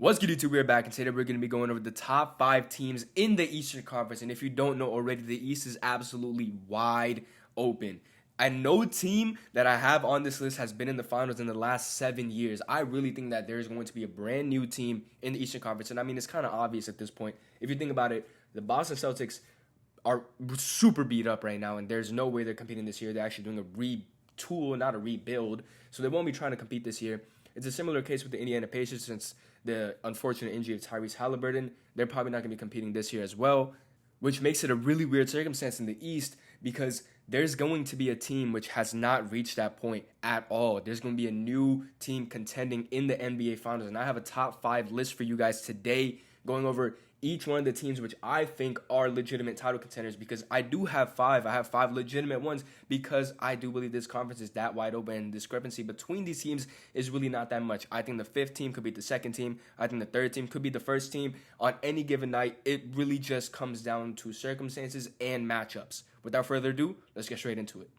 What's good, YouTube? We're back, and today we're going to be going over the top 5 teams in the Eastern Conference. And if you don't know already, the East is absolutely wide open. And no team that I have on this list has been in the finals in the last 7 years. I really think that there's going to be a brand new team in the Eastern Conference. And I mean, it's kind of obvious at this point. If you think about it, the Boston Celtics are super beat up right now, and there's no way they're competing this year. They're actually doing a retool, not a rebuild. So they won't be trying to compete this year. It's a similar case with the Indiana Pacers since the unfortunate injury of Tyrese Haliburton. They're probably not going to be competing this year as well, which makes it a really weird circumstance in the East because there's going to be a team which has not reached that point at all. There's going to be a new team contending in the NBA Finals, and I have a top 5 list for you guys today going over each one of the teams which I think are legitimate title contenders because I do have 5. I have 5 legitimate ones because I do believe this conference is that wide open and discrepancy between these teams is really not that much. I think the 5th team could be the 2nd team. I think the 3rd team could be the 1st team. On any given night, it really just comes down to circumstances and matchups. Without further ado, let's get straight into it.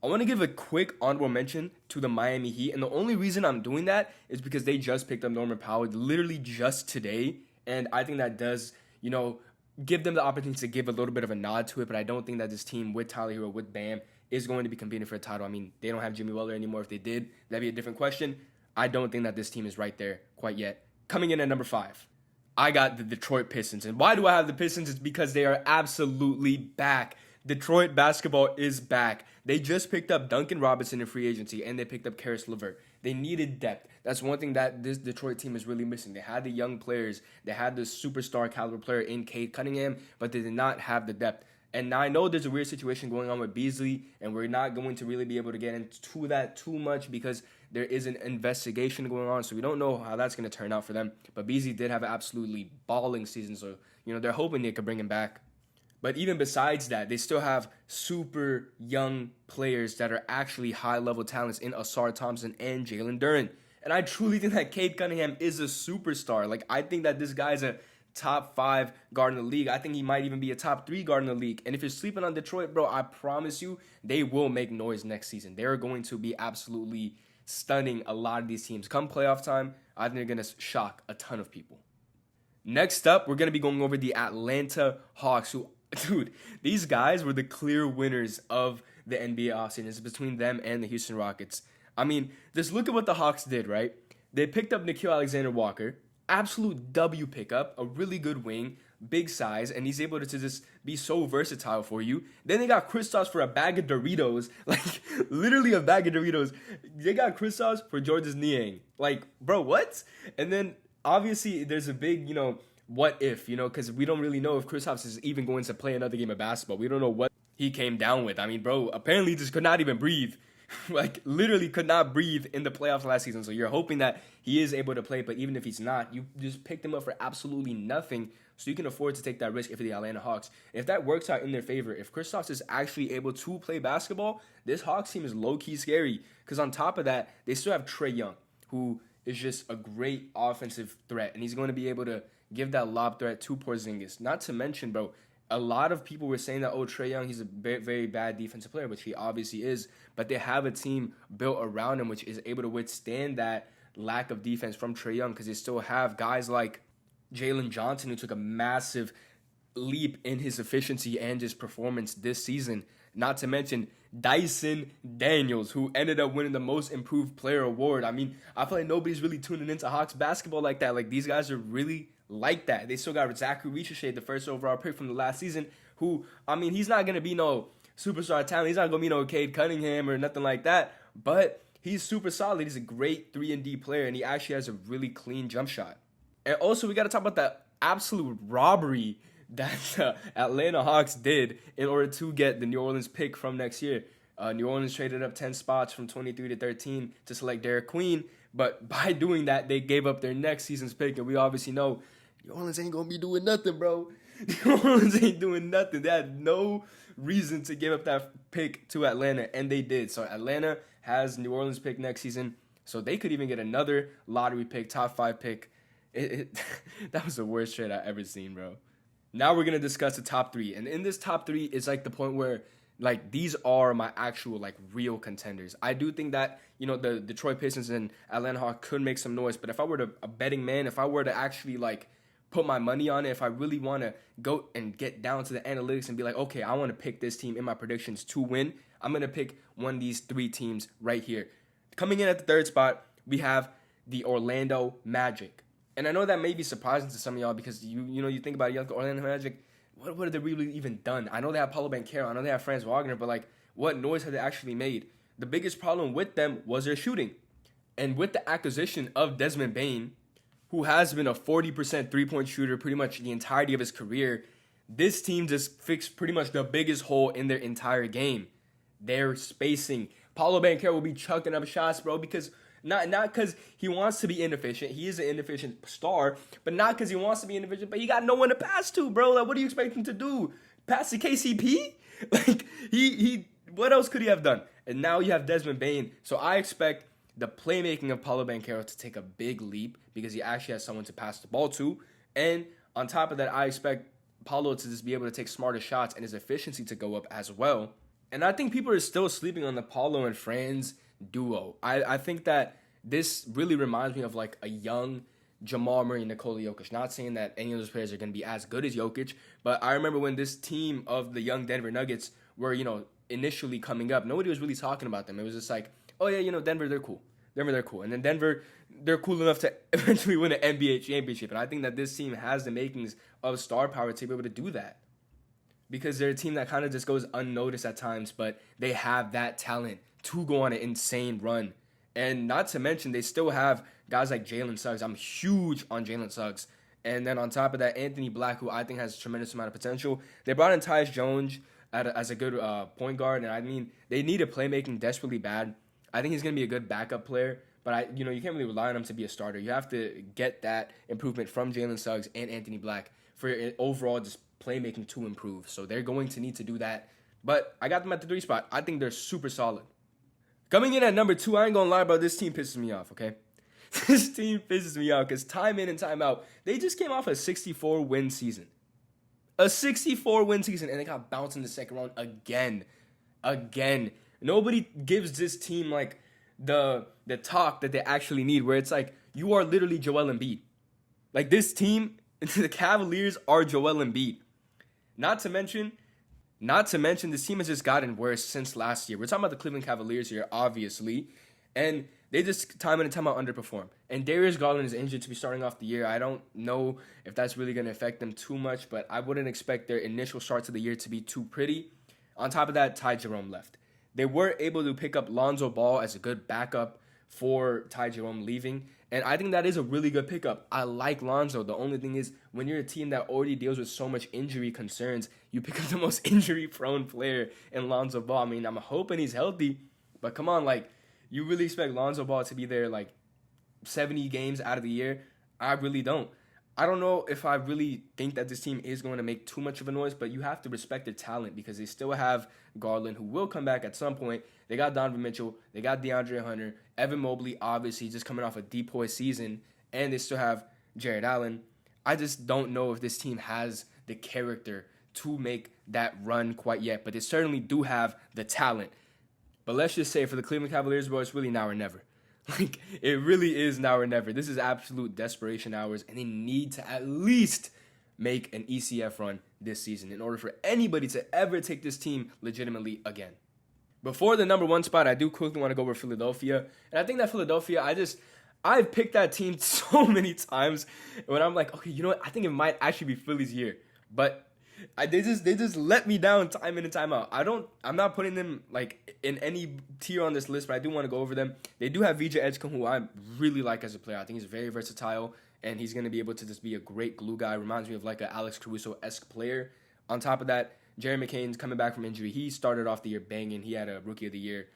I want to give a quick honorable mention to the Miami Heat, and the only reason I'm doing that is because they just picked up Norman Powell literally just today. And I think that does, give them the opportunity to give a little bit of a nod to it. But I don't think that this team with Tyler Hero, with Bam, is going to be competing for a title. I mean, they don't have Jimmy Butler anymore. If they did, that'd be a different question. I don't think that this team is right there quite yet. Coming in at number 5, I got the Detroit Pistons. And why do I have the Pistons? It's because they are absolutely back. Detroit basketball is back. They just picked up Duncan Robinson in free agency, and they picked up Caris LeVert. They needed depth. That's one thing that this Detroit team is really missing. They had the young players. They had the superstar caliber player in Cade Cunningham, but they did not have the depth. And now I know there's a weird situation going on with Beasley, and we're not going to really be able to get into that too much because there is an investigation going on, so we don't know how that's going to turn out for them. But Beasley did have an absolutely balling season, so they're hoping they could bring him back. But even besides that, they still have super young players that are actually high-level talents in Ausar Thompson and Jalen Duren. And I truly think that Cade Cunningham is a superstar. I think that this guy's a top 5 guard in the league. I think he might even be a top 3 guard in the league. And if you're sleeping on Detroit, bro, I promise you, they will make noise next season. They're going to be absolutely stunning a lot of these teams. Come playoff time, I think they're going to shock a ton of people. Next up, we're going to be going over the Atlanta Hawks, who... Dude, these guys were the clear winners of the NBA offseason. It's between them and the Houston Rockets. I mean, just look at what the Hawks did, right? They picked up Nikiel Alexander-Walker, absolute W pickup, a really good wing, big size, and he's able to just be so versatile for you. Then they got Kristaps for a bag of Doritos, literally a bag of Doritos. They got Kristaps for Georges Niang. Bro, what? And then, obviously, there's a big, what if, because we don't really know if Kristaps is even going to play another game of basketball. We don't know what he came down with. I mean, bro, apparently he just could not even breathe. Literally could not breathe in the playoffs last season. So you're hoping that he is able to play, but even if he's not, you just picked him up for absolutely nothing. So you can afford to take that risk if you're the Atlanta Hawks. If that works out in their favor, if Kristaps is actually able to play basketball, this Hawks team is low-key scary. Because on top of that, they still have Trae Young, who is just a great offensive threat. And he's going to be able to give that lob threat to Porzingis. Not to mention, bro, a lot of people were saying that, Trae Young, he's a very bad defensive player, which he obviously is. But they have a team built around him which is able to withstand that lack of defense from Trae Young because they still have guys like Jalen Johnson who took a massive leap in his efficiency and his performance this season. Not to mention Dyson Daniels, who ended up winning the Most Improved Player award. I mean, I feel like nobody's really tuning into Hawks basketball like that. These guys are really like that. They still got Zachary Ricochet, the 1st overall pick from the last season, who, I mean, he's not going to be no superstar talent. He's not going to be no Cade Cunningham or nothing like that, but he's super solid. He's a great 3-and-D player, and he actually has a really clean jump shot. And also, we got to talk about the absolute robbery that the Atlanta Hawks did in order to get the New Orleans pick from next year. New Orleans traded up 10 spots from 23 to 13 to select Derek Queen, but by doing that, they gave up their next season's pick, and we obviously know New Orleans ain't going to be doing nothing, bro. New Orleans ain't doing nothing. They had no reason to give up that pick to Atlanta, and they did. So Atlanta has New Orleans pick next season, so they could even get another lottery pick, top 5 pick. That was the worst trade I've ever seen, bro. Now we're going to discuss the top 3, and in this top 3, it's the point where Like, these are my actual, like, real contenders. I do think that, the Detroit Pistons and Atlanta Hawks could make some noise, but if I were a betting man, if I were to actually, like, put my money on it, if I really want to go and get down to the analytics and be like, okay, I want to pick this team in my predictions to win, I'm going to pick one of these 3 teams right here. Coming in at the 3rd spot, we have the Orlando Magic. And I know that may be surprising to some of y'all because you think about it, Orlando Magic, what have they really even done? I know they have Paolo Banchero, I know they have Franz Wagner, but like, what noise have they actually made? The biggest problem with them was their shooting. And with the acquisition of Desmond Bane, who has been a 40% three-point shooter pretty much the entirety of his career, this team just fixed pretty much the biggest hole in their entire game. Their spacing. Paolo Banchero will be chucking up shots, bro, because not because he wants to be inefficient. He is an inefficient star, but not because he wants to be inefficient, but he got no one to pass to, bro. Like, what do you expect him to do? Pass to KCP? Like, he what else could he have done? And now you have Desmond Bane. So I expect the playmaking of Paolo Banchero to take a big leap because he actually has someone to pass the ball to. And on top of that, I expect Paolo to just be able to take smarter shots and his efficiency to go up as well. And I think people are still sleeping on the Paolo and Franz duo. I think that this really reminds me of like a young Jamal Murray and Nikola Jokic. Not saying that any of those players are going to be as good as Jokic, but I remember when this team of the young Denver Nuggets were, initially coming up, nobody was really talking about them. It was just like, oh yeah, Denver, they're cool. They're cool. And then Denver, they're cool enough to eventually win an NBA championship. And I think that this team has the makings of star power to be able to do that. Because they're a team that kind of just goes unnoticed at times, but they have that talent to go on an insane run. And not to mention, they still have guys like Jalen Suggs. I'm huge on Jalen Suggs. And then on top of that, Anthony Black, who I think has a tremendous amount of potential. They brought in Tyus Jones as a good point guard. And I mean, they need a playmaking desperately bad. I think he's going to be a good backup player. But, you can't really rely on him to be a starter. You have to get that improvement from Jalen Suggs and Anthony Black for your overall just playmaking to improve. So they're going to need to do that. But I got them at the 3 spot. I think they're super solid. Coming in at number 2, I ain't going to lie about this team pisses me off, okay? This team pisses me off because time in and time out, they just came off a 64-win season. A 64-win season, and they got bounced in the second round again. Nobody gives this team, like, the talk that they actually need, where it's like, you are literally Joel Embiid. Like, this team, the Cavaliers are Joel Embiid. Not to mention, this team has just gotten worse since last year. We're talking about the Cleveland Cavaliers here, obviously. And they just time in and time out underperform. And Darius Garland is injured to be starting off the year. I don't know if that's really going to affect them too much, but I wouldn't expect their initial start to the year to be too pretty. On top of that, Ty Jerome left. They were able to pick up Lonzo Ball as a good backup for Ty Jerome leaving. And I think that is a really good pickup. I like Lonzo. The only thing is, when you're a team that already deals with so much injury concerns, you pick up the most injury-prone player in Lonzo Ball. I mean, I'm hoping he's healthy, but come on, like, you really expect Lonzo Ball to be there, like, 70 games out of the year? I really don't. I don't know if I really think that this team is going to make too much of a noise, but you have to respect their talent because they still have Garland, who will come back at some point. They got Donovan Mitchell. They got DeAndre Hunter. Evan Mobley, obviously, just coming off a depoy season. And they still have Jared Allen. I just don't know if this team has the character to make that run quite yet, but they certainly do have the talent. But let's just say for the Cleveland Cavaliers, bro, it's really now or never. Like, it really is now or never. This is absolute desperation hours, and they need to at least make an ECF run this season in order for anybody to ever take this team legitimately again. Before the number 1 spot, I do quickly want to go over Philadelphia. And I think that Philadelphia, I've picked that team so many times when I'm like, okay, you know what? I think it might actually be Philly's year. But they just let me down time in and time out. I'm not putting them like in any tier on this list, but I do want to go over them. They do have VJ Edgecombe, who I really like as a player. I think he's very versatile, and he's going to be able to just be a great glue guy. Reminds me of like a Alex Caruso-esque player. On top of that, Jerry McCain's coming back from injury. He started off the year banging. He had a Rookie of the Year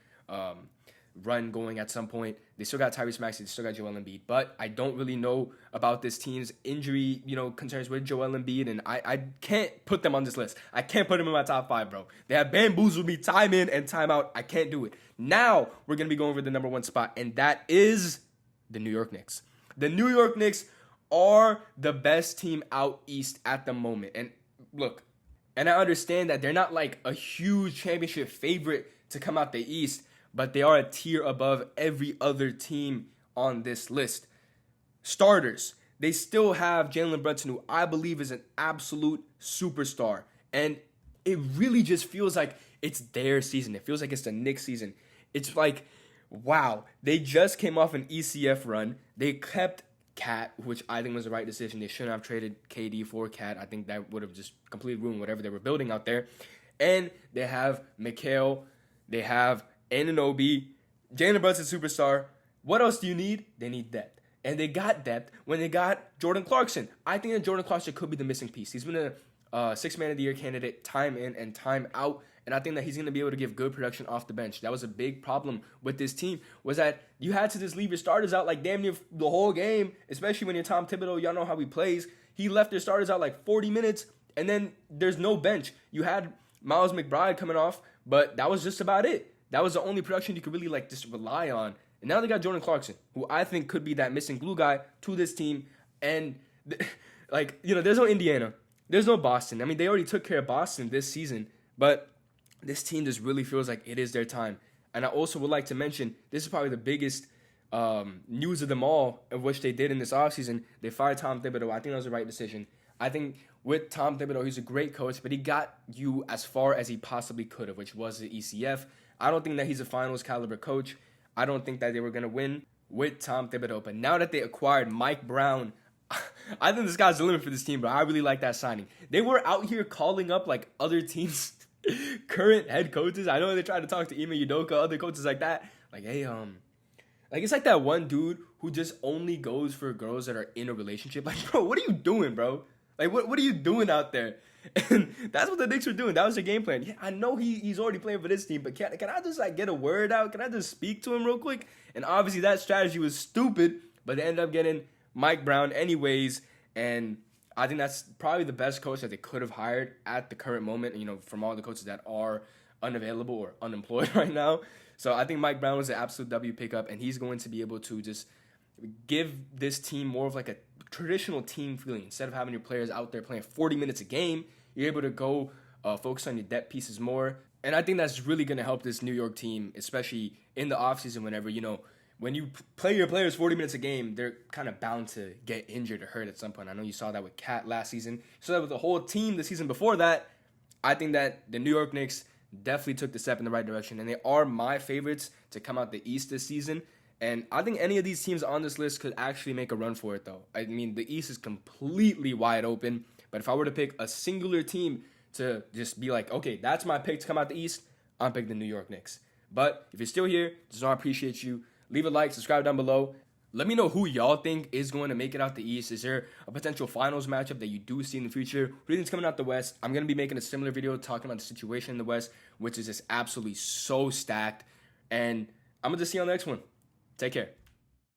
run going at some point. They still got Tyrese Maxey. They still got Joel Embiid. But I don't really know about this team's injury, concerns with Joel Embiid, and I can't put them on this list. I can't put them in my top 5, bro. They have bamboozled me time in and time out. I can't do it. Now we're going to be going over the number 1 spot, and that is the New York Knicks. The New York Knicks are the best team out east at the moment. And look, And I understand that they're not like a huge championship favorite to come out the East, but they are a tier above every other team on this list. Starters, they still have Jalen Brunson, who I believe is an absolute superstar. And it really just feels like it's their season. It feels like it's the Knicks season. It's like, wow, they just came off an ECF run. They kept Cat, which I think was the right decision. They shouldn't have traded KD for Cat. I think that would have just completely ruined whatever they were building out there. And they have Nikiel. They have Anunoby. Jalen Brunson, superstar. What else do you need? They need depth. And they got depth when they got Jordan Clarkson. I think that Jordan Clarkson could be the missing piece. He's been a Sixth-Man of the Year candidate time in and time out. And I think that he's going to be able to give good production off the bench. That was a big problem with this team, was that you had to just leave your starters out like damn near the whole game, especially when you're Tom Thibodeau. Y'all know how he plays. He left their starters out like 40 minutes, and then there's no bench. You had Miles McBride coming off, but that was just about it. That was the only production you could really like just rely on. And now they got Jordan Clarkson, who I think could be that missing glue guy to this team. And like, you know, there's no Indiana. There's no Boston. I mean, they already took care of Boston this season, but this team just really feels like it is their time. And I also would like to mention, this is probably the biggest news of them all, of which they did in this offseason. They fired Tom Thibodeau. I think that was the right decision. I think with Tom Thibodeau, he's a great coach, but he got you as far as he possibly could have, which was the ECF. I don't think that he's a finals caliber coach. I don't think that they were going to win with Tom Thibodeau. But now that they acquired Mike Brown, I think the sky's the limit for this team, bro. I really like that signing. They were out here calling up like other teams' current head coaches. I know they tried to talk to Ime Udoka, other coaches like that. Like, hey, like it's like that one dude who just only goes for girls that are in a relationship. Like, bro, what are you doing, bro? Like, what are you doing out there? And that's what the Knicks were doing. That was their game plan. Yeah, I know he's already playing for this team, but can I just like get a word out? Can I just speak to him real quick? And obviously that strategy was stupid, but they ended up getting Mike Brown anyways. And I think that's probably the best coach that they could have hired at the current moment, you know, from all the coaches that are unavailable or unemployed right now. So I think Mike Brown was an absolute W pickup, and he's going to be able to just give this team more of like a traditional team feeling. Instead of having your players out there playing 40 minutes a game, you're able to go focus on your depth pieces more. And I think that's really going to help this New York team, especially in the offseason whenever, you know, when you play your players 40 minutes a game, they're kind of bound to get injured or hurt at some point. I know you saw that with Cat last season. You saw that with the whole team the season before that. I think that the New York Knicks definitely took the step in the right direction, and they are my favorites to come out the East this season. And I think any of these teams on this list could actually make a run for it, though. I mean, the East is completely wide open, but if I were to pick a singular team to just be like, okay, that's my pick to come out the East, I'm picking the New York Knicks. But if you're still here, just want to appreciate you. Leave a like, subscribe down below. Let me know who y'all think is going to make it out the East. Is there a potential finals matchup that you do see in the future? Who do you think's coming out the West? I'm going to be making a similar video talking about the situation in the West, which is just absolutely so stacked. And I'm going to see you on the next one. Take care.